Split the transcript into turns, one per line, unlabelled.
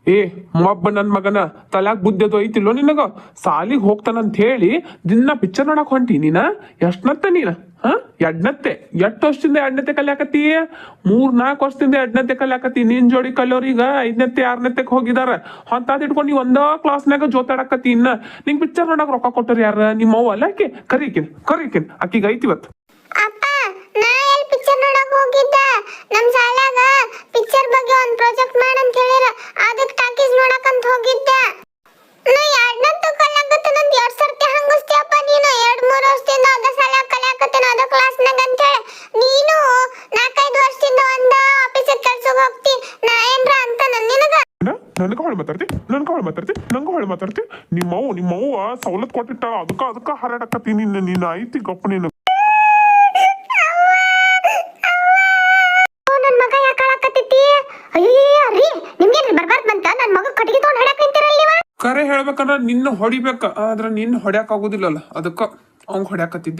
ಏ ಮಬ್ಬ ನನ್ ಮಗನ ತಲ್ಯಾಗ ಬುದ್ಧದು ಐತಿಲ್ಲೋ ನಿನಗ ಸಾಲಿಗೆ ಹೋಗ್ತಾನಂತ ಹೇಳಿ ದಿನ ಪಿಕ್ಚರ್ ನೋಡಕ್ ಹೊಂಟಿ ನೀನ ಎಷ್ಟನತ್ತೆ ನೀನ ಹ ಎಡ್ನತ್ತೆ ಎಷ್ಟು ವರ್ಷದಿಂದ ಎಡ್ನತ್ತೆ ಕಲಿಯಾಕತ್ತಿ 3-4 ವರ್ಷದಿಂದ ಎಡ್ನತ್ತೆ ಕಲಿಯಾಕತ್ತಿ ನಿನ್ ಜೋಡಿ ಕಲಿಯೋರೀಗ 5ನೇತೆ 6ನೇತೆಕ್ ಹೋಗಿದಾರ ಹೊಂತಾದ್ ಇಟ್ಕೊಂಡು ನೀ ಒಂದ ಕ್ಲಾಸ್ನಾಗ ಜೋತಾಡಕತ್ತಿ ಇನ್ನ ನಿಂಗ್ ಪಿಕ್ಚರ್ ನೋಡಕ್ ರೊಕ್ಕ ಕೊಟ್ಟರು ಯಾರ ನಿಮ್ಮ ಅವ್ವ ಅಲ್ಲ ಆಕೆ ಕರೀಕಿನ್ ಆಕಿಗೆ ಐತಿವತ್ತು.
ಅಪ್ಪ ನಾ ಎಲ್ಲಿ ಪಿಕ್ಚರ್ ನೋಡಕ್ ಹೋಗಿದ್ದ ನಮ್ ಶಾಲ್ಯಾಗ ಪಿಕ್ಚರ್ ಬಗ್ಗೆ ಒಂದು ಪ್ರಾಜೆಕ್ಟ್ ಮಾಡಂತ ಹೇಳಿರ ಅದಕ್ಕೆ ಟಾಕೀಸ್ ನೋಡಕಂತ ಹೋಗಿದ್ದ. ನಾ ಎರಡನಂತ ಕಲಿಯಾಕತ್ತೇನಂತ 2 ಸರ್ತಿ ಹಂಗಸ್ತಿಯಪ್ಪ ನೀನು 2-3 ವರ್ಷದಿಂದ ಅದ ಶಾಲ್ಯಾಗ ಕಲಿಯಾಕತ್ತೇನ ಅದ ಕ್ಲಾಸ್ನಾಗ ಅಂತ ಹೇಳಿ ನೀನು 4-5 ವರ್ಷದಿಂದ ಒಂದ ಆಫೀಸಿಗೆ ಕೆಲ್ಸಕ್ಕೆ ಹೋಗ್ತಿ ನಾ ಏನ್ರ ಅಂತ ನಿನಗ
ನನಗೆ ಹೊಳೆ ಮಾತಾಡ್ತಿ ನಿಮ್ಮವ್ವ ಸವಲತ್ತು ಕೊಟ್ಟಿಟ್ಟಾಳ ಅದಕ್ಕ ಹಾರಾಡಕತ್ತಿ ನೀನ್ ಐತಿ ಗಪ್ಪ ನೀನು.
ನನ್ ಮಗ ಯಾಕೆ ಅಳಕತ್ತೈತಿ? ಅಯ್ಯೋ ರೀ ನಿಮ್ಗೇನ್ರಿ ಬರ್ಬಾರ್ದು ಬಂತ ನನ್ ಮಗ ಕಟ್ಟಿಗೆ ತಗೊಂಡ್ ಹೊಡ್ಯಾಕ ನಿಂತಿರಲ್ಲ ನೀವ.
ಕರೆ ಹೇಳ್ಬೇಕಂದ್ರ ನಿನ್ನ ಹೊಡಿಬೇಕ ಆದ್ರ ನಿನ್ನ ಹೊಡ್ಯಾಕ ಆಗುದಿಲ್ಲಲ್ಲ ಅದಕ್ಕ ಅವ್ನ್ ಹೊಡ್ಯಾಕತ್ತಿದ್ದೆ.